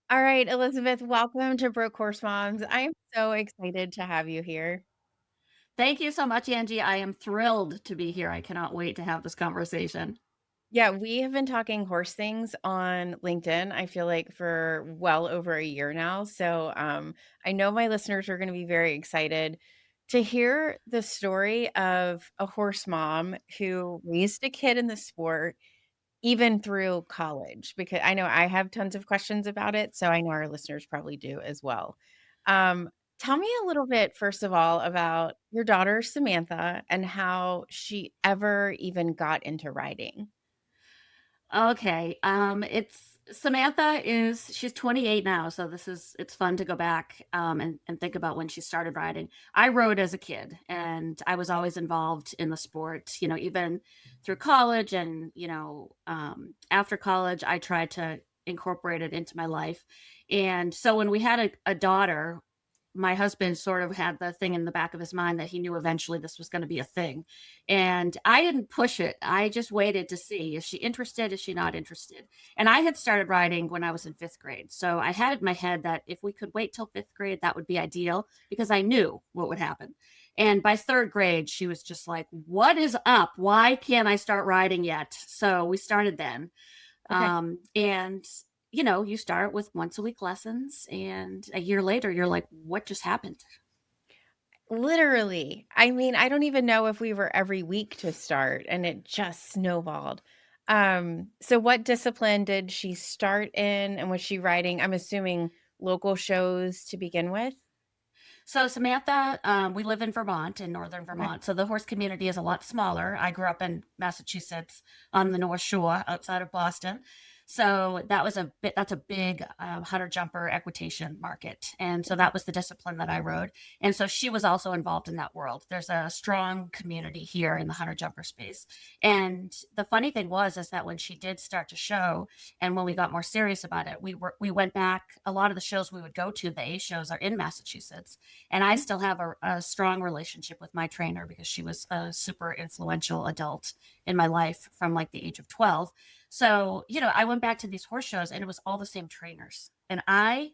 All right, Elizabeth, welcome to Broke Horse Moms. I am so excited to have you here. Thank you so much, Angie. I am thrilled to be here. I cannot wait to have this conversation. Yeah, we have been talking horse things on LinkedIn, I feel like for well over a year now. I know my listeners are going to be very excited to hear the story of a horse mom who raised a kid in the sport even through college, because I know I have tons of questions about it, so I know our listeners probably do as well. Um, Tell me a little bit, first of all, about your daughter, Samantha, and how she ever even got into riding. Okay. It's Samantha is she's 28 now, so it's fun to go back and think about when she started riding. I rode as a kid and I was always involved in the sport, even through college and, after college I tried to incorporate it into my life. And so when we had a daughter, my husband sort of had the thing in the back of his mind that he knew eventually this was going to be a thing. And I didn't push it. I just waited to see, is she interested? Is she not interested? And I had started writing when I was in fifth grade. So I had it in my head that if we could wait till fifth grade, that would be ideal because I knew what would happen. And by third grade, she was just like, what is up? Why can't I start writing yet? So we started then. Okay. And you start with once a week lessons, and a year later, you're like, what just happened? Literally. I mean, I don't even know if we were every week to start, and it just snowballed. So what discipline did she start in, and was she riding, I'm assuming, local shows to begin with? So, Samantha, we live in Vermont, in northern Okay. Vermont. So the horse community is a lot smaller. I grew up in Massachusetts on the North Shore outside of Boston. So that's a big hunter jumper equitation market. And so that was the discipline that I rode. And so she was also involved in that world. There's a strong community here in the hunter jumper space. And the funny thing is that when she did start to show, and when we got more serious about it, we went back. A lot of the shows we would go to, the A shows, are in Massachusetts, and I still have a strong relationship with my trainer because she was a super influential adult in my life from like the age of 12. So, I went back to these horse shows and it was all the same trainers. And my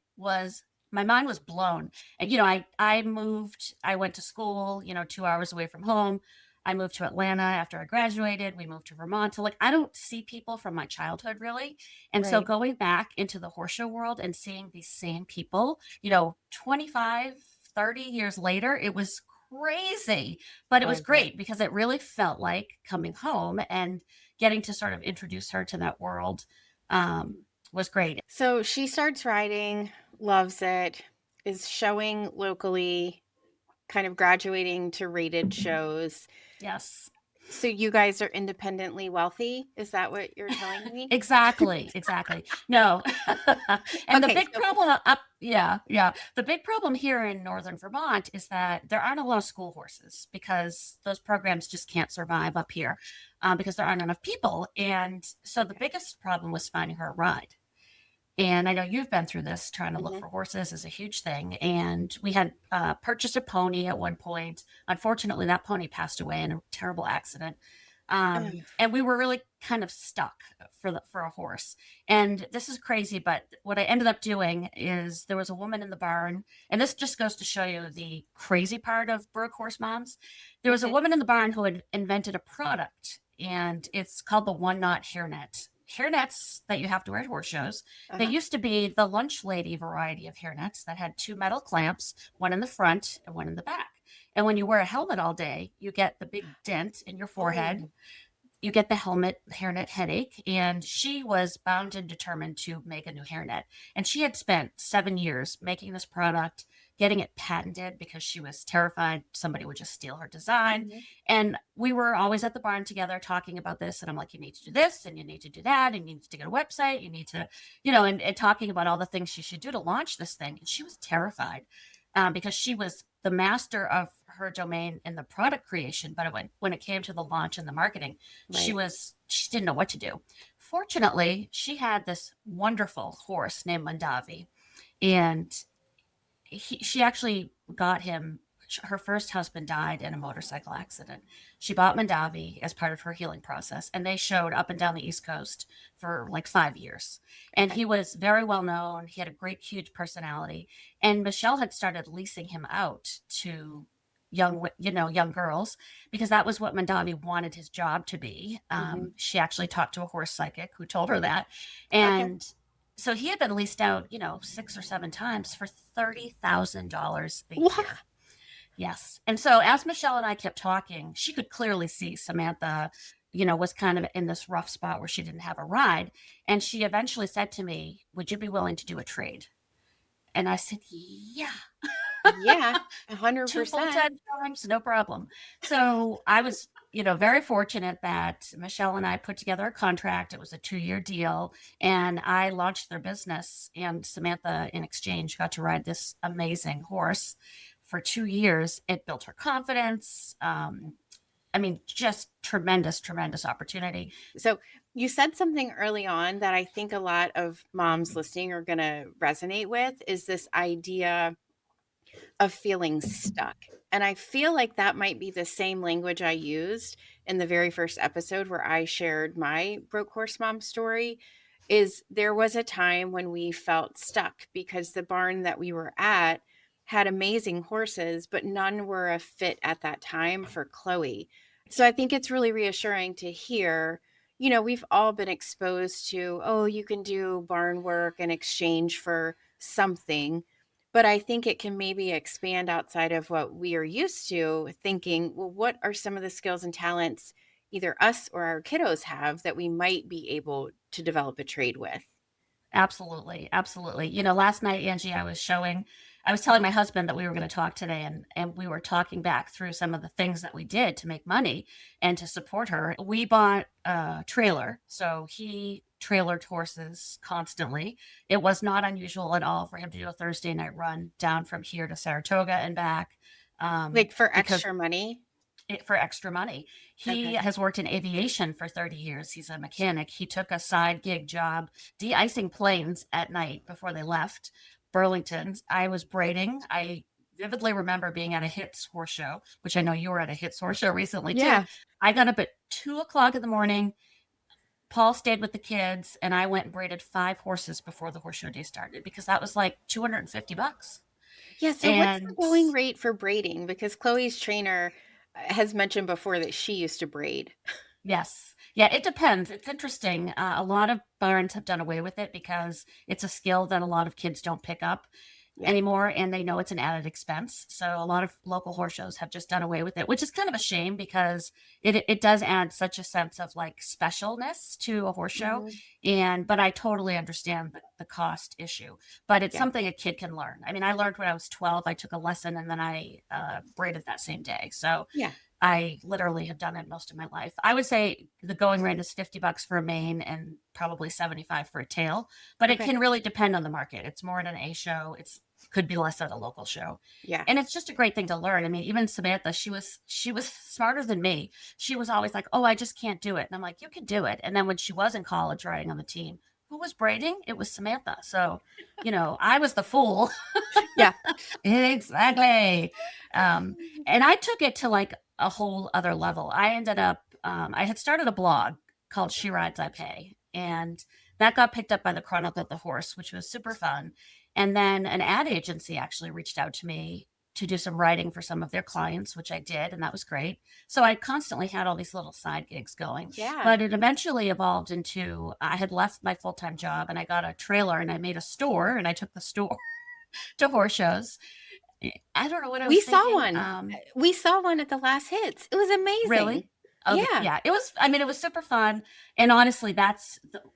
mind was blown. And, I went to school, 2 hours away from home. I moved to Atlanta after I graduated. We moved to Vermont. So, like, I don't see people from my childhood really. And so, Right. going back into the horse show world and seeing these same people, 25, 30 years later, it was crazy, but it Oh, was yeah. great because it really felt like coming home, and getting to sort of introduce her to that world was great. So she starts riding, loves it, is showing locally, kind of graduating to rated shows. Yes. So you guys are independently wealthy? Is that what you're telling me? Exactly, exactly. No. And the Okay, big so problem up yeah, yeah. The big problem here in northern Vermont is that there aren't a lot of school horses because those programs just can't survive up here, because there aren't enough people. And so the okay. biggest problem was finding her a ride. And I know you've been through this. Trying to look Mhm. for horses is a huge thing. And we had purchased a pony at one point. Unfortunately, that pony passed away in a terrible accident. Ugh, And we were really kind of stuck for a horse. And this is crazy, but what I ended up doing is there was a woman in the barn, and this just goes to show you the crazy part of Broke Horse Moms. There was a okay. woman in the barn who had invented a product, and it's called the one knot hairnet. Hairnets that you have to wear at horse shows. They Uh-huh. used to be the lunch lady variety of hairnets that had two metal clamps, one in the front and one in the back. And when you wear a helmet all day, you get the big dent in your forehead, Oh, you get the helmet hairnet headache. And she was bound and determined to make a new hairnet. And she had spent 7 years making this product, getting it patented because she was terrified somebody would just steal her design. mhm. And we were always at the barn together talking about this. And I'm like, you need to do this and you need to do that. And you need to get a website. You need to, and talking about all the things she should do to launch this thing. And she was terrified, because she was the master of her domain in the product creation, but when it came to the launch and the marketing, Right. she didn't know what to do. Fortunately, she had this wonderful horse named Mandavi, and she actually got him. her first husband died in a motorcycle accident. She bought Mandavi as part of her healing process, and they showed up and down the East Coast for like 5 years. And Okay. he was very well known. He had a great, huge personality. And Michelle had started leasing him out to young girls, because that was what Mandavi wanted his job to be. Mhm. She actually talked to a horse psychic who told her that. Okay. And so he had been leased out, 6 or 7 times for $30,000 a What? year. Yes. And so as Michelle and I kept talking, she could clearly see Samantha, was kind of in this rough spot where she didn't have a ride. And she eventually said to me, "Would you be willing to do a trade?" And I said, "Yeah." Yeah, Two 100%. full-time jobs, no problem. So I was, very fortunate that Michelle and I put together a contract. It was a 2-year deal, and I launched their business. And Samantha, in exchange, got to ride this amazing horse for 2 years. It built her confidence. I mean, just tremendous, tremendous opportunity. So, you said something early on that I think a lot of moms listening are gonna resonate with, is this idea of feeling stuck. And I feel like that might be the same language I used in the very first episode where I shared my broke horse mom story. Is there was a time when we felt stuck because the barn that we were at had amazing horses, but none were a fit at that time for Chloe. So I think it's really reassuring to hear, we've all been exposed to, oh, you can do barn work in exchange for something, but I think it can maybe expand outside of what we are used to thinking, well, what are some of the skills and talents either us or our kiddos have that we might be able to develop a trade with? Absolutely, absolutely. Last night, Angie, I was telling my husband that we were going to talk today, and we were talking back through some of the things that we did to make money and to support her. We bought a trailer, so he trailered horses constantly. It was not unusual at all for him to do a Thursday night run down from here to Saratoga and back, Like for because extra money? for extra money. He Okay. has worked in aviation for 30 years. He's a mechanic. He took a side gig job de-icing planes at night before they left Burlington. I was braiding. I vividly remember being at a Hits horse show, which I know you were at a Hits horse show recently too. Yeah. I got up at 2 o'clock in the morning. Paul stayed with the kids, and I went and braided 5 horses before the horse show day started, because that was like $250. Yeah. So what's the And going rate for braiding? Because Chloe's trainer has mentioned before that she used to braid. yes. Yeah, it depends. It's interesting. A lot of barns have done away with it because it's a skill that a lot of kids don't pick up Yeah. anymore, and they know it's an added expense. So a lot of local horse shows have just done away with it, which is kind of a shame, because it does add such a sense of like specialness to a horse show. Mhm. But I totally understand the cost issue. But it's Yeah. something a kid can learn. I mean, I learned when I was 12. I took a lesson, and then I braided that same day. So Yeah. I literally have done it most of my life. I would say the going rate is $50 for a mane and probably 75 for a tail, but it Okay. can really depend on the market. It's more at an A show. It's could be less at a local show. Yeah. And it's just a great thing to learn. I mean, even Samantha, she was smarter than me. She was always like, "Oh, I just can't do it." And I'm like, "You can do it." And then when she was in college riding on the team, who was braiding? It was Samantha. So, I was the fool. Yeah. Exactly. Um, and I took it to like a whole other level. I had started a blog called She Rides, I Pay. And that got picked up by the Chronicle of the Horse, which was super fun. And then an ad agency actually reached out to me to do some writing for some of their clients, which I did. And that was great. So I constantly had all these little side gigs going. Yeah. But it eventually evolved into I had left my full time job, and I got a trailer, and I made a store, and I took the store to horse shows. I don't know what I We was saw thinking. one. We saw one at the last hits. It was amazing. Really? Okay, Yeah. yeah, it was. I mean, it was super fun, and honestly,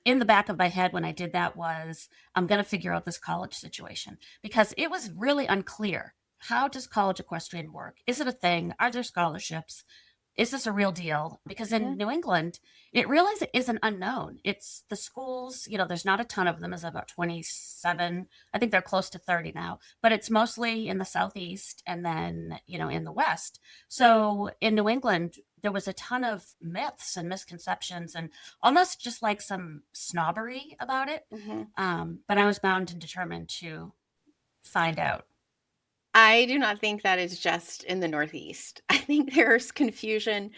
in the back of my head when I did that was, I'm going to figure out this college situation, because it was really unclear. How does college equestrian work? Is it a thing? Are there scholarships? Is this a real deal? Because in Mhm. New England, it really is an unknown. It's the schools, there's not a ton of them. There's about 27. I think they're close to 30 now, but it's mostly in the Southeast, and then, in the West. So in New England, there was a ton of myths and misconceptions, and almost just like some snobbery about it. Mhm. But I was bound and determined to find out. I do not think that is just in the Northeast. I think there's confusion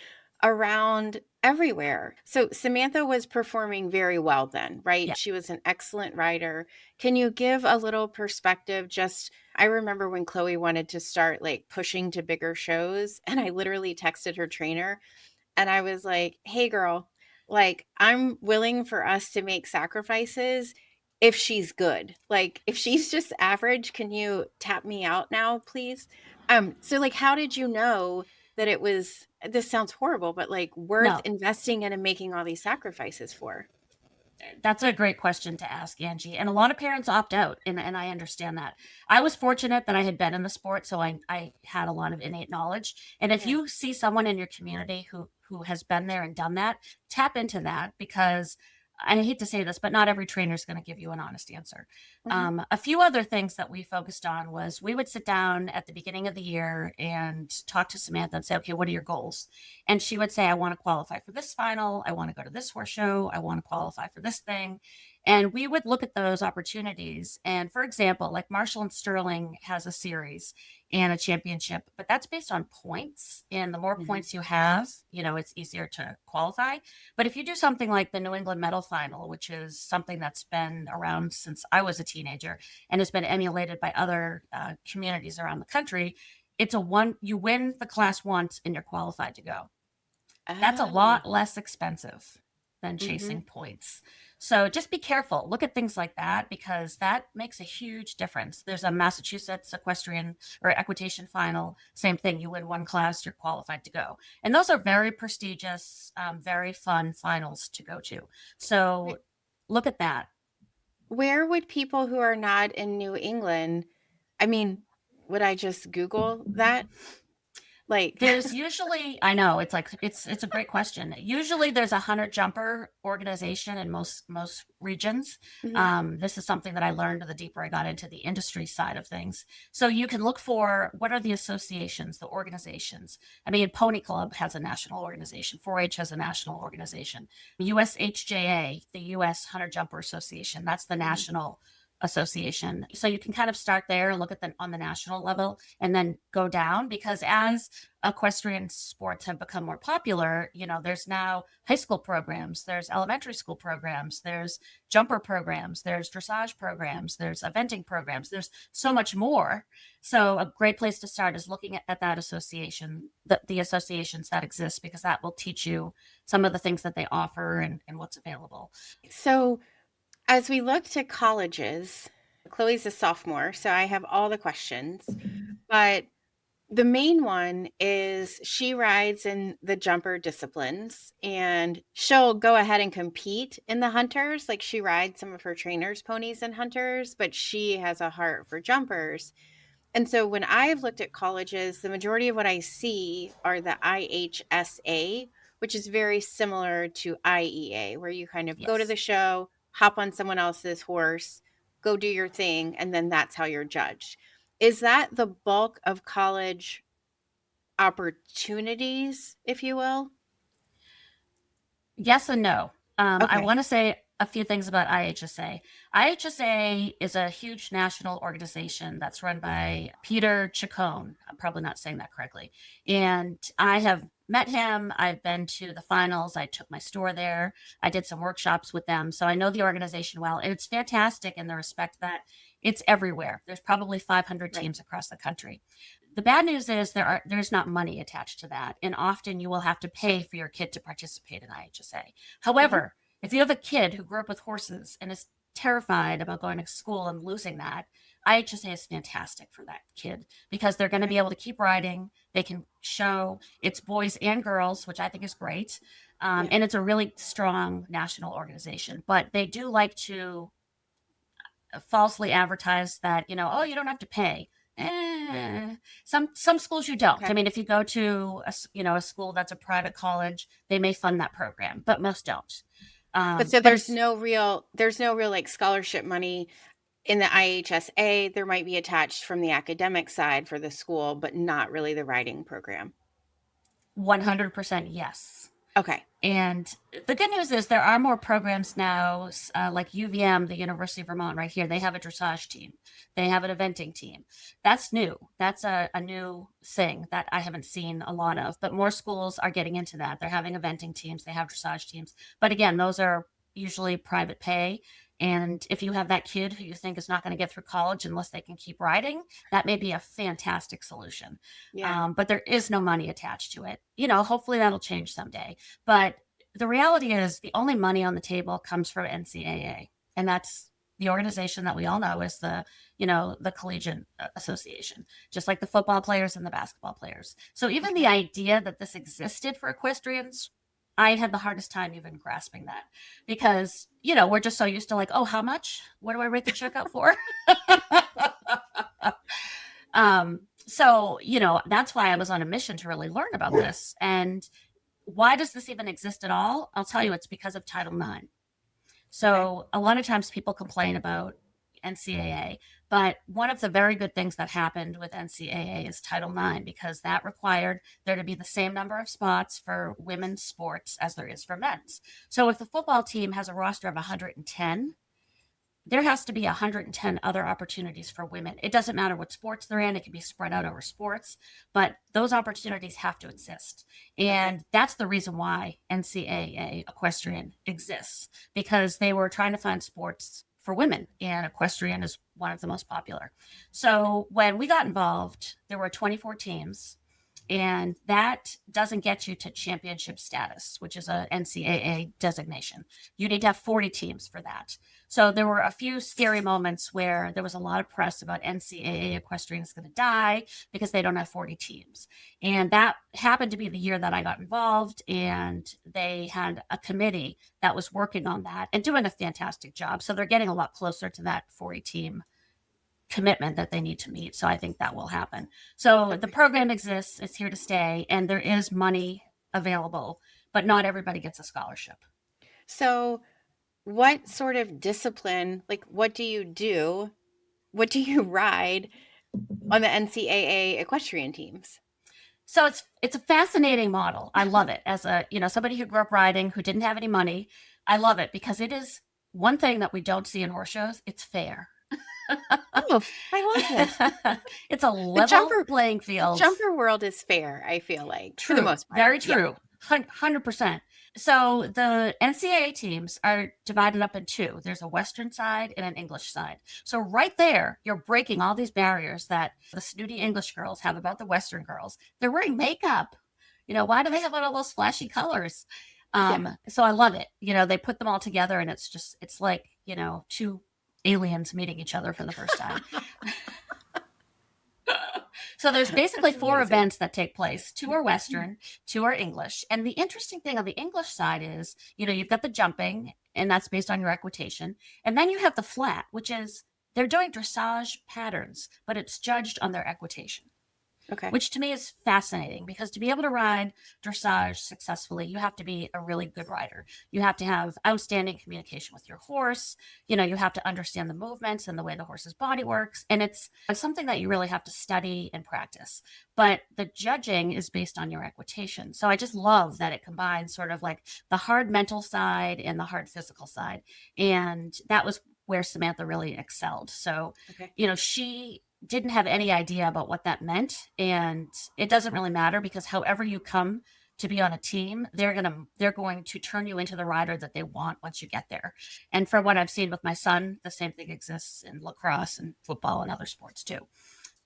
around everywhere. So Samantha was performing very well then, right? Yeah. She was an excellent rider. Can you give a little perspective? Just, I remember when Chloe wanted to start like pushing to bigger shows, and I literally texted her trainer and I was like, "Hey girl, like I'm willing for us to make sacrifices if she's good. Like if she's just average, can you tap me out now, please?" So like how did you know that it was, this sounds horrible, but like worth No, investing in and making all these sacrifices for? that's a great question to ask, Angie. And a lot of parents opt out, and I understand that. I was fortunate that I had been in the sport, so I had a lot of innate knowledge. And if Yeah. you see someone in your community who has been there and done that, tap into that because I hate to say this, but not every trainer is going to give you an honest answer. Mhm. A few other things that we focused on was we would sit down at the beginning of the year and talk to Samantha and say, okay, what are your goals? And she would say, I want to qualify for this final. I want to go to this horse show. I want to qualify for this thing. And we would look at those opportunities. And for example, like Marshall and Sterling has a series and a championship, but that's based on points. And the more Mhm. points you have, it's easier to qualify. But if you do something like the New England Medal Final, which is something that's been around since I was a teenager and has been emulated by other communities around the country, it's a one, you win the class once and you're qualified to go. That's a Oh. lot less expensive than Mhm. chasing points. So just be careful. Look at things like that because that makes a huge difference. There's a Massachusetts equestrian or equitation final. Same thing. You win one class, you're qualified to go. And those are very prestigious, very fun finals to go to. So look at that. Where would people who are not in New England, I mean, would I just Google that? Like, There's usually, I know it's like it's a great question. Usually there's a hunter jumper organization in most regions. mhm, This is something that I learned the deeper I got into the industry side of things. So you can look for what are the associations, the organizations. I mean, Pony Club has a national organization. 4-H has a national organization. USHJA, the U.S. Hunter Jumper Association, that's the mhm. national association. So you can kind of start there and look at the on the national level and then go down because as equestrian sports have become more popular, there's now high school programs, there's elementary school programs, there's jumper programs, there's dressage programs, there's eventing programs, there's so much more. So a great place to start is looking at that association, the associations that exist, because that will teach you some of the things that they offer and what's available. So, as we look to colleges, Chloe's a sophomore, so I have all the questions, but the main one is she rides in the jumper disciplines and she'll go ahead and compete in the hunters. Like she rides some of her trainers' ponies and hunters, but she has a heart for jumpers. And so when I've looked at colleges, the majority of what I see are the IHSA, which is very similar to IEA, where you kind of go to Yes. the show, hop on someone else's horse, go do your thing, and then that's how you're judged. Is that the bulk of college opportunities, if you will? Yes and no. I Okay. want to say a few things about IHSA. IHSA is a huge national organization that's run by Peter Chacon. I'm probably not saying that correctly. And I have met him. I've been to the finals. I took my store there. I did some workshops with them. So I know the organization well. And it's fantastic in the respect that it's everywhere. There's probably 500 Right. teams across the country. The bad news is there's not money attached to that, and often you will have to pay for your kid to participate in IHSA. Mhm. However, if you have a kid who grew up with horses and is terrified about going to school and losing that, IHSA is fantastic for that kid because they're going to Okay. be able to keep riding. They can show it's boys and girls, which I think is great. Yeah. And it's a really strong national organization, but they do like to falsely advertise that oh, you don't have to pay. Some schools you don't. I Okay. mean, if you go to a school that's a private college, they may fund that program, but most don't. But so But it's there's no real like scholarship money in the IHSA. There might be attached from the academic side for the school, but not really the writing program. 100% yes. Okay. And the good news is there are more programs now, like UVM, the University of Vermont, right here. They have a dressage team, they have an eventing team. That's new. That's a new thing that I haven't seen a lot of, but more schools are getting into that. They're having eventing teams, they have dressage teams. But again, those are usually private pay. And if you have that kid who you think is not going to get through college unless they can keep riding, that may be a fantastic solution. Yeah. But there is no money attached to it. Hopefully that'll change someday. But the reality is the only money on the table comes from NCAA. And that's the organization that we all know is the collegiate association, just like the football players and the basketball players. So even the Okay. idea that this existed for equestrians, I had the hardest time even grasping that because, we're just so used to like, oh, how much? What do I write the check out for? So, that's why I was on a mission to really learn about this. And why does this even exist at all? I'll tell you, it's because of Title IX. Okay. So a lot of times people complain about NCAA, but one of the very good things that happened with NCAA is Title IX because that required there to be the same number of spots for women's sports as there is for men's. So if the football team has a roster of 110, there has to be 110 other opportunities for women. It doesn't matter what sports they're in, it can be spread out over sports, but those opportunities have to exist. Okay. And that's the reason why NCAA Equestrian exists, because they were trying to find sports for women, and equestrian is one of the most popular. So when we got involved, there were 24 teams, and that doesn't get you to championship status, which is a NCAA designation. You need to have 40 teams for that. So there were a few scary moments where there was a lot of press about NCAA equestrian is going to die because they don't have 40 teams. And that happened to be the year that I got involved, and they had a committee that was working on that and doing a fantastic job. So they're getting a lot closer to that 40 team commitment that they need to meet. So I think that will happen. So the Okay. program exists, it's here to stay, and there is money available, but not everybody gets a scholarship. So, what sort of discipline, like what do you do? What do you ride on the NCAA equestrian teams? So it's a fascinating model. I love it. As a, somebody who grew up riding who didn't have any money, I love it because it is one thing that we don't see in horse shows. It's fair. Oh, I love this. It's a The level jumper playing the field. jumper world is fair, I feel like, for the True. most part. Very Yeah. true. 100%. So the NCAA teams are divided up in two. There's a Western side and an English side. So right there, you're breaking all these barriers that the snooty English girls have about the Western girls. They're wearing makeup. Why do they have all those flashy colors? Yeah. So I love it. They put them all together and it's like, two aliens meeting each other for the first time. So there's basically That's four amazing. events that take place. Two are Western, two are English. And the interesting thing on the English side is, you've got the jumping, and that's based on your equitation. And then you have the flat, which is they're doing dressage patterns, but it's judged on their equitation, Okay. which to me is fascinating because to be able to ride dressage successfully, you have to be a really good rider. You have to have outstanding communication with your horse. You have to understand the movements and the way the horse's body works. And it's something that you really have to study and practice. But the judging is based on your equitation. So I just love that it combines sort of like the hard mental side and the hard physical side. And that was where Samantha really excelled. So, Okay. she didn't have any idea about what that meant, and it doesn't really matter because however you come to be on a team, they're going to turn you into the rider that they want once you get there. And for what I've seen with my son, the same thing exists in lacrosse and football and other sports too.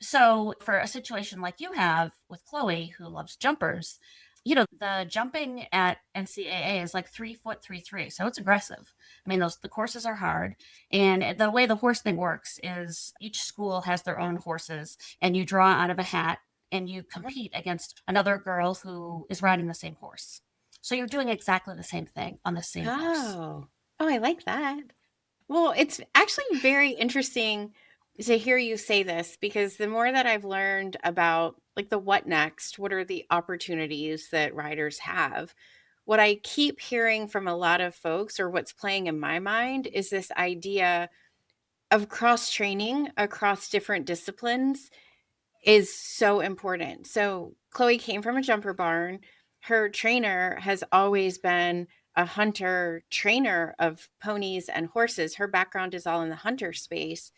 So for a situation like you have with Chloe, who loves jumpers, the jumping at NCAA is like 3 foot 3 3, so it's aggressive. I mean, the courses are hard, and the way the horse thing works is each school has their own horses, and you draw out of a hat, and you Uh-huh. compete against another girl who is riding the same horse. So you're doing exactly the same thing on the same horse. Oh. Oh, I like that. Well, it's actually very interesting to hear you say this because the more that I've learned about like the what next, what are the opportunities that riders have, what I keep hearing from a lot of folks or what's playing in my mind is this idea of cross training across different disciplines is so important. So Chloe came from a jumper barn. her trainer has always been a hunter trainer of ponies and horses. Her background is all in the hunter space,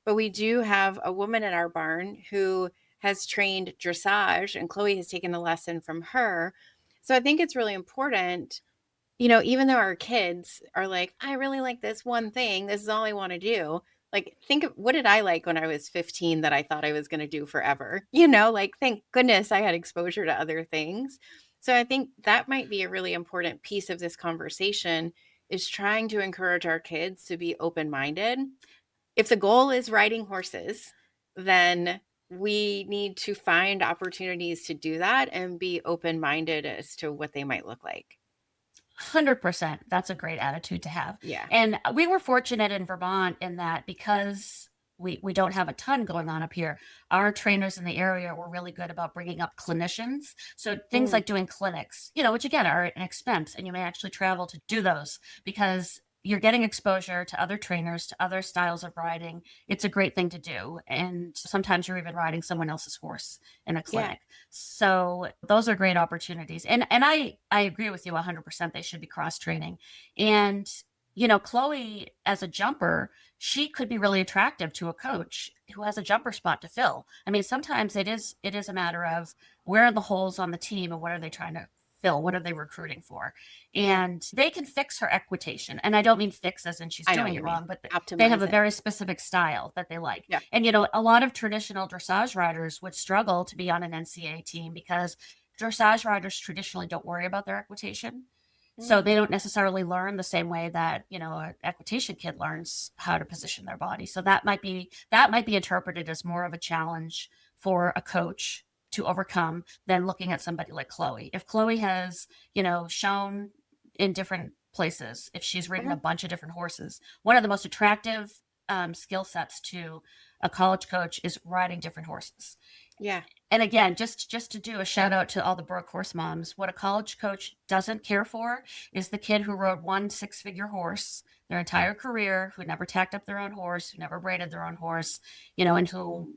but we do have a woman at our barn who has trained dressage, and Chloe has taken a lesson from her. So I think it's really important, even though our kids are like, I really like this one thing, this is all I want to do. Like, think of what did I like when I was 15 that I thought I was going to do forever? Like, thank goodness I had exposure to other things. So I think that might be a really important piece of this conversation is trying to encourage our kids to be open minded. If the goal is riding horses, then we need to find opportunities to do that and be open minded as to what they might look like. 100%. That's a great attitude to have. Yeah. And we were fortunate in Vermont in that because we don't have a ton going on up here, our trainers in the area were really good about bringing up clinicians. So things Mm, like doing clinics, which again are an expense, and you may actually travel to do those because you're getting exposure to other trainers, to other styles of riding. It's a great thing to do. And sometimes you're even riding someone else's horse in a yeah. clinic. So those are great opportunities. And I agree with you 100%. They should be cross training. And Chloe as a jumper, she could be really attractive to a coach who has a jumper spot to fill. I mean, sometimes it is a matter of where are the holes on the team and what are they trying to fill? What are they recruiting for? Yeah. And they can fix her equitation. And I don't mean fix as in she's I know doing what you it mean. wrong, but they have Optimize a it. very specific style that they like. Yeah. And a lot of traditional dressage riders would struggle to be on an NCAA team because dressage riders traditionally don't worry about their equitation. So Mm, they don't necessarily learn the same way that, an equitation kid learns how to position their body. So that might be interpreted as more of a challenge for a coach to overcome than looking at somebody like Chloe. If Chloe has, shown in different places, if she's ridden a mhm. bunch of different horses, one of the most attractive skill sets to a college coach is riding different horses. Yeah. And again, just to do a shout out to all the Broke horse moms, what a college coach doesn't care for is the kid who rode one six-figure horse their entire career, who never tacked up their own horse, who never braided their own horse, and who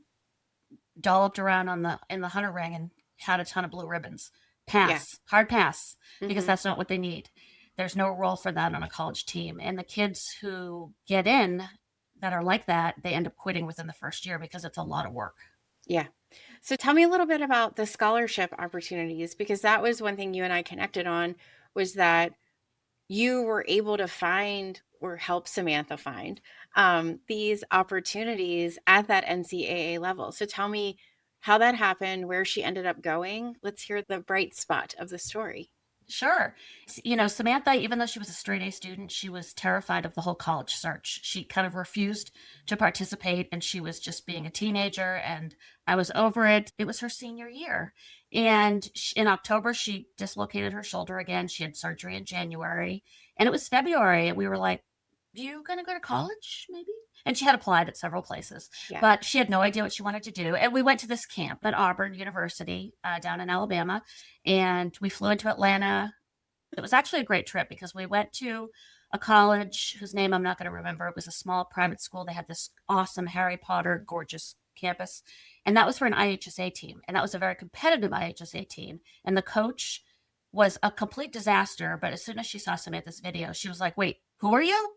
dolloped around in the hunter ring and had a ton of blue ribbons. Yeah. Pass, hard pass, because Mhm. that's not what they need. There's no role for that on a college team. And the kids who get in that are like that, they end up quitting within the first year because it's a lot of work. Yeah. So tell me a little bit about the scholarship opportunities, because that was one thing you and I connected on, was that you were able to find or help Samantha find these opportunities at that NCAA level. So tell me how that happened, where she ended up going. Let's hear the bright spot of the story. Sure. Samantha, even though she was a straight A student, she was terrified of the whole college search. She kind of refused to participate, and she was just being a teenager, and I was over it. It was her senior year. And in October, she dislocated her shoulder again. She had surgery in January, and it was February. And we were like, you going to go to college, maybe? And she had applied at several places, Yeah. but she had no idea what she wanted to do. And we went to this camp at Auburn University down in Alabama, and we flew into Atlanta. It was actually a great trip because we went to a college whose name I'm not going to remember. It was a small private school. They had this awesome Harry Potter, gorgeous campus. And that was for an IHSA team. And that was a very competitive IHSA team. And the coach was a complete disaster. But as soon as she saw Samantha's video, she was like, wait, who are you?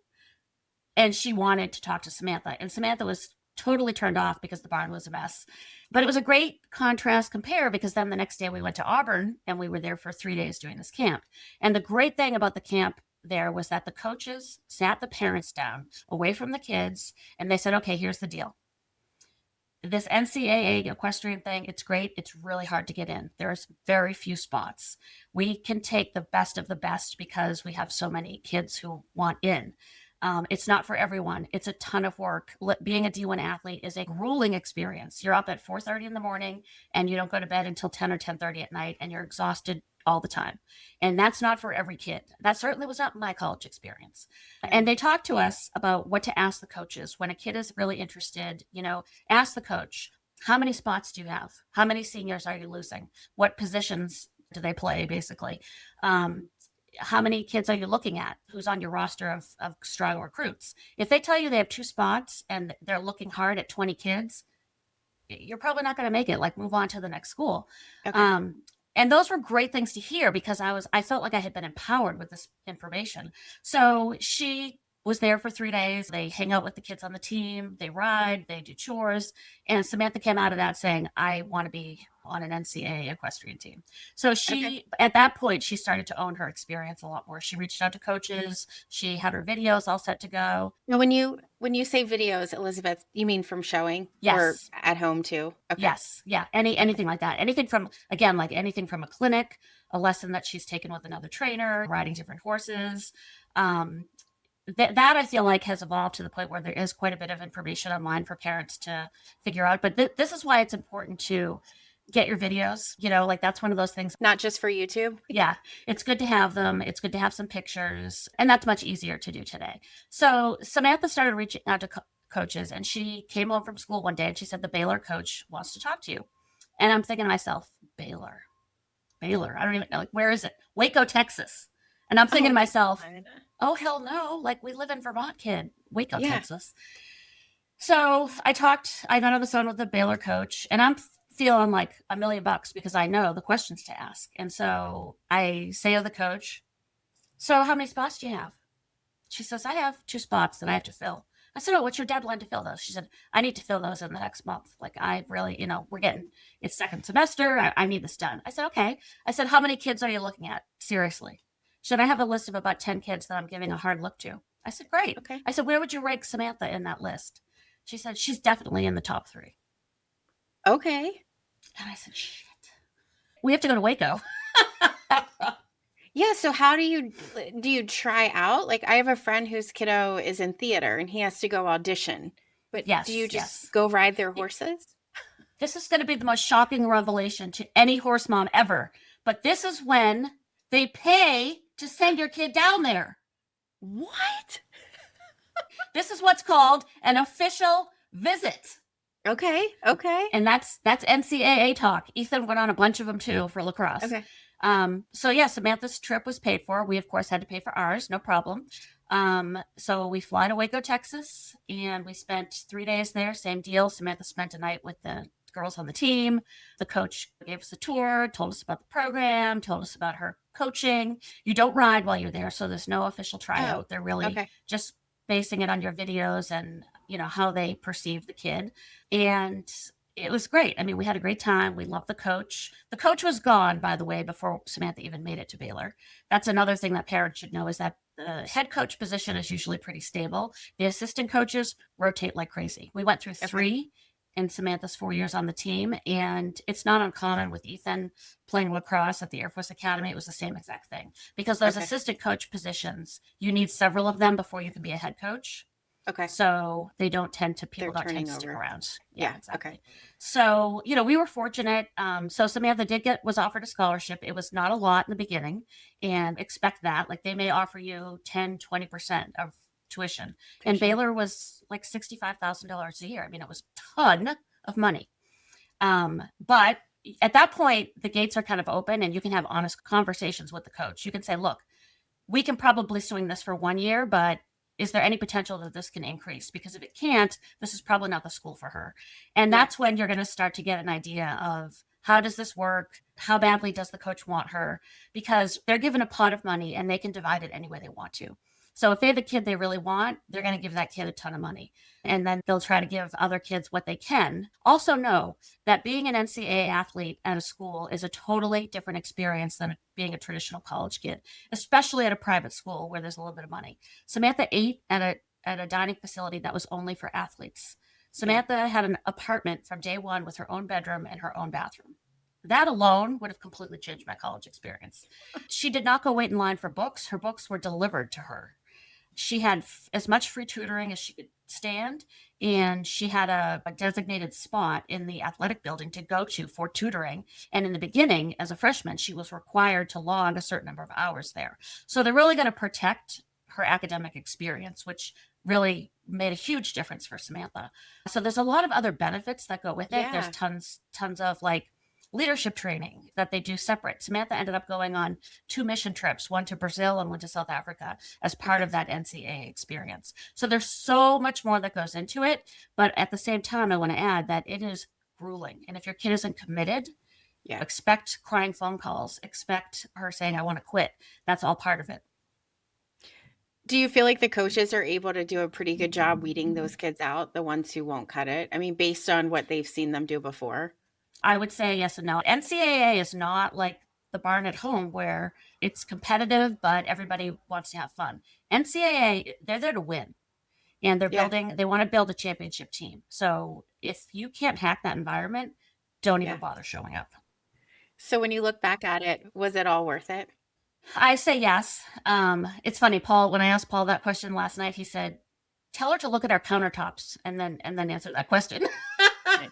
And she wanted to talk to Samantha. And Samantha was totally turned off because the barn was a mess. But it was a great contrast compare because then the next day we went to Auburn and we were there for 3 days doing this camp. And the great thing about the camp there was that the coaches sat the parents down away from the kids and they said, okay, here's the deal. This NCAA equestrian thing, it's great. It's really hard to get in. There's very few spots. We can take the best of the best because we have so many kids who want in. It's not for everyone. It's a ton of work. Being a D1 athlete is a grueling experience. You're up at 4:30 in the morning and you don't go to bed until 10 or 10:30 at night and you're exhausted all the time. And that's not for every kid. That certainly was not my college experience. Yeah. And they talked to us about what to ask the coaches when a kid is really interested, ask the coach, how many spots do you have? How many seniors are you losing? What positions do they play, basically? How many kids are you looking at? Who's on your roster of strong recruits? If they tell you they have two spots and they're looking hard at 20 kids, you're probably not going to make it. Like, move on to the next school. Okay. Um, And those were great things to hear because I felt like I had been empowered with this information. So she was there for 3 days. They hang out with the kids on the team, they ride, they do chores. And Samantha came out of that saying, I want to be on an NCAA equestrian team. So Okay. at that point, she started to own her experience a lot more. She reached out to coaches. She had her videos all set to go. Now, when you say videos, Elizabeth, you mean from showing or Yes. at home too? Okay. Yes. Yeah. Okay. Anything like that. Anything from, again, like anything from a clinic, a lesson that she's taken with another trainer, riding different horses. Um, that I feel like has evolved to the point where there is quite a bit of information online for parents to figure out. But this is why it's important to get your videos. Like that's one of those things. Not just for YouTube? Yeah, it's good to have them. It's good to have some pictures, and that's much easier to do today. So Samantha started reaching out to coaches, and she came home from school one day and she said, the Baylor coach wants to talk to you. And I'm thinking to myself, Baylor, Baylor. I don't even know. Like, where is it? Waco, Texas. And I'm thinking Oh to my myself, God. oh, hell no. Like, we live in Vermont, kid. Waco, Yeah. Texas. So I got on the phone with the Baylor coach, and I'm feeling like $1,000,000 because I know the questions to ask. And so I say to the coach, so how many spots do you have? She says, I have 2 spots that I have to fill. I said, oh, what's your deadline to fill those? She said, I need to fill those in the next month. Like, I really, it's second semester. I need this done. I said, okay. I said, how many kids are you looking at? Seriously. She said, I have a list of about 10 kids that I'm giving a hard look to. I said, great. Okay. I said, where would you rank Samantha in that list? She said, she's definitely in the top 3. Okay. And I said, shit. We have to go to Waco. Yeah, so how do you try out? Like I have a friend whose kiddo is in theater and he has to go audition. But do you Yes, just yes. go ride their horses? This is going to be the most shocking revelation to any horse mom ever. But this is when they pay to send your kid down there. What? This is what's called an official visit. Okay. Okay. And that's NCAA talk. Ethan went on a bunch of them too for lacrosse. Okay. So yeah, Samantha's trip was paid for. We of course had to pay for ours, no problem. So we fly to Waco, Texas, and we spent 3 days there. Same deal. Samantha spent a night with the girls on the team. The coach gave us a tour, told us about the program, told us about her coaching. You don't ride while you're there, so there's no official tryout. Oh, They're really okay. just basing it on your videos and how they perceive the kid. And it was great. I mean, we had a great time. We loved the coach. The coach was gone, by the way, before Samantha even made it to Baylor. That's another thing that parents should know is that the head coach position is usually pretty stable. The assistant coaches rotate like crazy. We went through Okay. 3 in Samantha's 4 years on the team, and it's not uncommon with Ethan playing lacrosse at the Air Force Academy. It was the same exact thing because those Okay. assistant coach positions, you need several of them before you can be a head coach. Okay. So they don't tend to, people They're don't tend turning to stick over. around. Yeah. Exactly. Okay. So, we were fortunate. So Samantha was offered a scholarship. It was not a lot in the beginning, and expect that. Like they may offer you 10, 20% of tuition. And Tuition. Baylor was like $65,000 a year. I mean, it was a ton of money. But at that point, the gates are kind of open and you can have honest conversations with the coach. You can say, look, we can probably swing this for 1 year, but is there any potential that this can increase? Because if it can't, this is probably not the school for her. And Yeah. that's when you're going to start to get an idea of how does this work? How badly does the coach want her? Because they're given a pot of money and they can divide it any way they want to. So if they have a kid they really want, they're going to give that kid a ton of money. And then they'll try to give other kids what they can. Also know that being an NCAA athlete at a school is a totally different experience than being a traditional college kid, especially at a private school where there's a little bit of money. Samantha ate at a dining facility that was only for athletes. Samantha had an apartment from day one with her own bedroom and her own bathroom. That alone would have completely changed my college experience. She did not go wait in line for books. Her books were delivered to her. She had as much free tutoring as she could stand, and she had a designated spot in the athletic building to go to for tutoring. And in the beginning, as a freshman, she was required to log a certain number of hours there. So they're really going to protect her academic experience, which really made a huge difference for Samantha. So there's a lot of other benefits that go with it. Yeah. There's tons of like leadership training that they do separate. Samantha ended up going on 2 mission trips, one to Brazil and one to South Africa as part of that NCAA experience. So there's so much more that goes into it. But at the same time, I want to add that it is grueling. And if your kid isn't committed, Yeah. Expect crying phone calls, expect her saying, I want to quit. That's all part of it. Do you feel like the coaches are able to do a pretty good job weeding those kids out, the ones who won't cut it? I mean, based on what they've seen them do before? I would say yes and no. NCAA is not like the barn at home where it's competitive, but everybody wants to have fun. NCAA, they're there to win, and Yeah. they want to build a championship team. So if you can't hack that environment, don't even Yeah. bother showing up. So when you look back at it, was it all worth it? I say yes. It's funny, Paul. When I asked Paul that question last night, he said, "Tell her to look at our countertops and then answer that question." Right.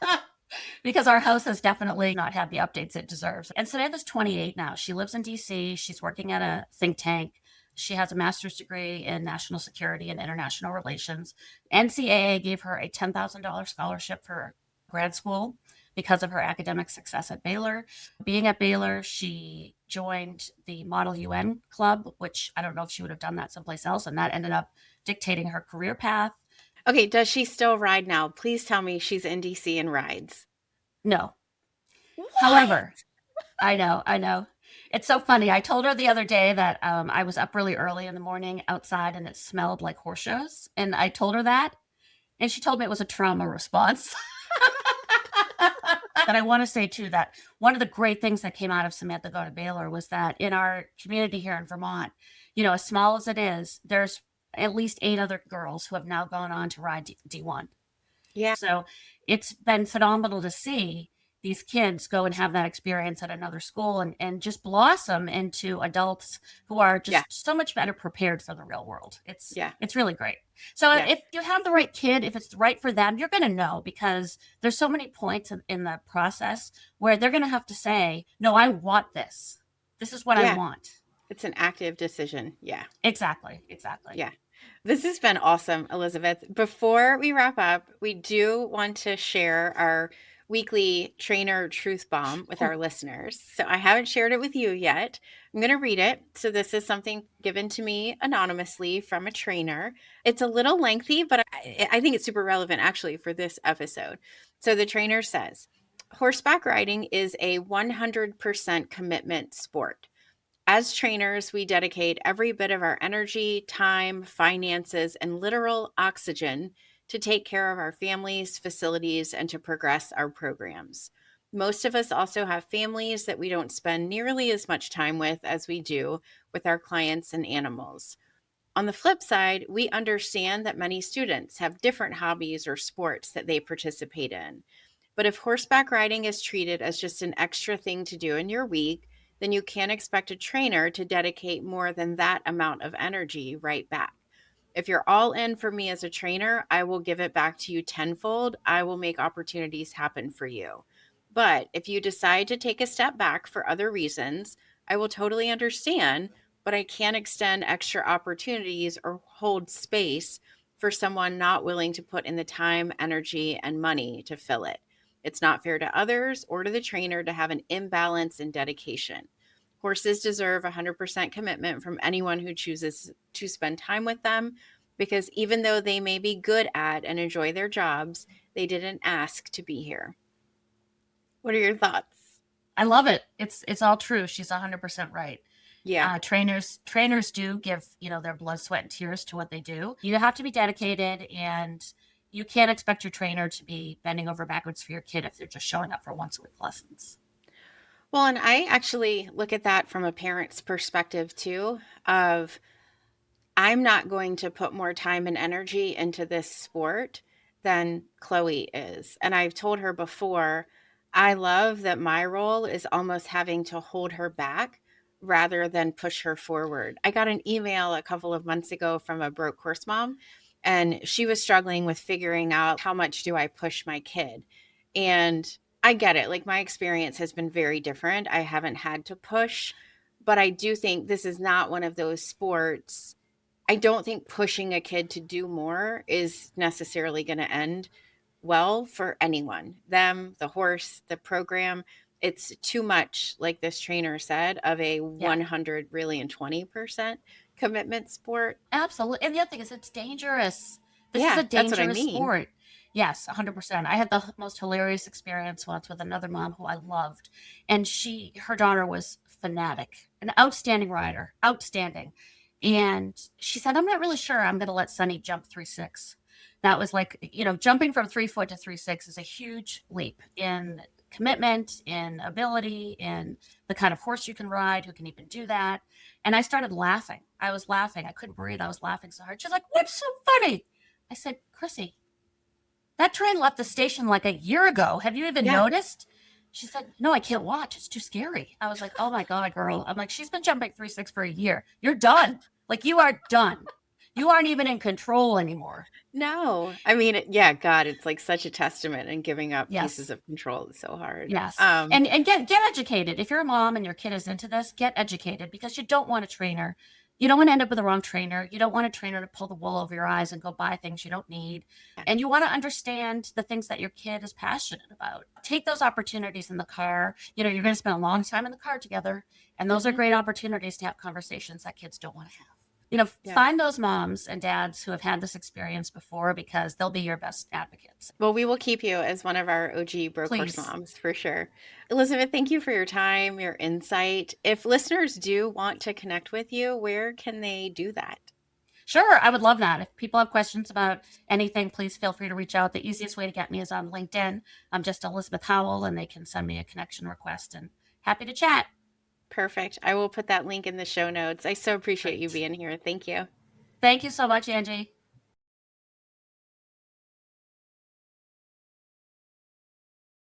Because our house has definitely not had the updates it deserves. And Samantha's 28 now. She lives in DC. She's working at a think tank. She has a master's degree in national security and international relations. NCAA gave her a $10,000 scholarship for grad school because of her academic success at Baylor. Being at Baylor, she joined the Model UN Club, which I don't know if she would have done that someplace else. And that ended up dictating her career path. Okay, does she still ride now? Please tell me she's in DC and rides. No. What? However, I know. It's so funny. I told her the other day that I was up really early in the morning outside and it smelled like horse shows. And I told her that. And she told me it was a trauma response. And I want to say, too, that one of the great things that came out of Samantha going to Baylor was that in our community here in Vermont, as small as it is, there's at least 8 other girls who have now gone on to ride D1. Yeah. So it's been phenomenal to see these kids go and have that experience at another school and just blossom into adults who are Yeah. just so much better prepared for the real world. It's Yeah. it's really great. So Yeah. if you have the right kid, if it's right for them, you're going to know because there's so many points in the process where they're going to have to say, "No, I want this. This is what I Yeah. want." It's an active decision. Yeah. Exactly. Exactly. Yeah. This has been awesome, Elizabeth. Before we wrap up, we do want to share our weekly trainer truth bomb with our listeners. So I haven't shared it with you yet. I'm going to read it. So this is something given to me anonymously from a trainer. It's a little lengthy, but I think it's super relevant actually for this episode. So the trainer says, horseback riding is a 100% commitment sport. As trainers, we dedicate every bit of our energy, time, finances, and literal oxygen to take care of our families, facilities, and to progress our programs. Most of us also have families that we don't spend nearly as much time with as we do with our clients and animals. On the flip side, we understand that many students have different hobbies or sports that they participate in. But if horseback riding is treated as just an extra thing to do in your week, then you can't expect a trainer to dedicate more than that amount of energy right back. If you're all in for me as a trainer, I will give it back to you tenfold. I will make opportunities happen for you. But if you decide to take a step back for other reasons, I will totally understand, but I can't extend extra opportunities or hold space for someone not willing to put in the time, energy, and money to fill it. It's not fair to others or to the trainer to have an imbalance in dedication. Horses deserve 100% commitment from anyone who chooses to spend time with them because even though they may be good at and enjoy their jobs, they didn't ask to be here. What are your thoughts? I love it. It's all true. She's 100% right. Yeah. Trainers do give their blood, sweat, and tears to what they do. You have to be dedicated, and you can't expect your trainer to be bending over backwards for your kid if they're just showing up for once a week lessons. Well, and I actually look at that from a parent's perspective too of I'm not going to put more time and energy into this sport than Chloe is. And I've told her before, I love that my role is almost having to hold her back rather than push her forward. I got an email a couple of months ago from a broke horse mom, and she was struggling with figuring out how much do I push my kid. And I get it. Like my experience has been very different. I haven't had to push, but I do think this is not one of those sports. I don't think pushing a kid to do more is necessarily going to end well for anyone. Them, the horse, the program. It's too much, like this trainer said, of a Yeah, 100 really and 20% commitment sport. absolutely. And the other thing is, it's dangerous. This is Yeah, a that's what I dangerous mean. sport. Yes, 100%. I had the most hilarious experience once with another mom who I loved, and her daughter was fanatic, an outstanding rider, outstanding. And she said, "I'm not really sure I'm going to let Sonny jump 3.6." That was like, jumping from 3 foot to 3.6 is a huge leap in commitment, in ability, in the kind of horse you can ride, who can even do that. And I started laughing. I was laughing. I couldn't breathe. I was laughing so hard. She's like, "What's so funny?" I said, "Chrissy, that train left the station like a year ago. Have you even Yeah. noticed?" She said, "No, I can't watch. It's too scary." I was like, "Oh my God, girl." I'm like, "She's been jumping 3.6 for a year. You're done. Like, you are done. You aren't even in control anymore." No. I mean, yeah, God, it's like such a testament, and giving up pieces Yes. of control is so hard. Yes. And get educated. If you're a mom and your kid is into this, get educated, because you don't want a trainer. You don't want to end up with the wrong trainer. You don't want a trainer to pull the wool over your eyes and go buy things you don't need. Yeah. And you want to understand the things that your kid is passionate about. Take those opportunities in the car. You're going to spend a long time in the car together, and those are Mhm. great opportunities to have conversations that kids don't want to have. Yeah. Find those moms and dads who have had this experience before, because they'll be your best advocates. Well, we will keep you as one of our OG broke horse Please. moms for sure. Elizabeth, thank you for your time, your insight. If listeners do want to connect with you, where can they do that? Sure, I would love that. If people have questions about anything, please feel free to reach out. The easiest way to get me is on LinkedIn. I'm just Elizabeth Howell, and they can send me a connection request, and happy to chat. Perfect. I will put that link in the show notes. I so appreciate you Great. being here. Thank you. Thank you so much, Angie.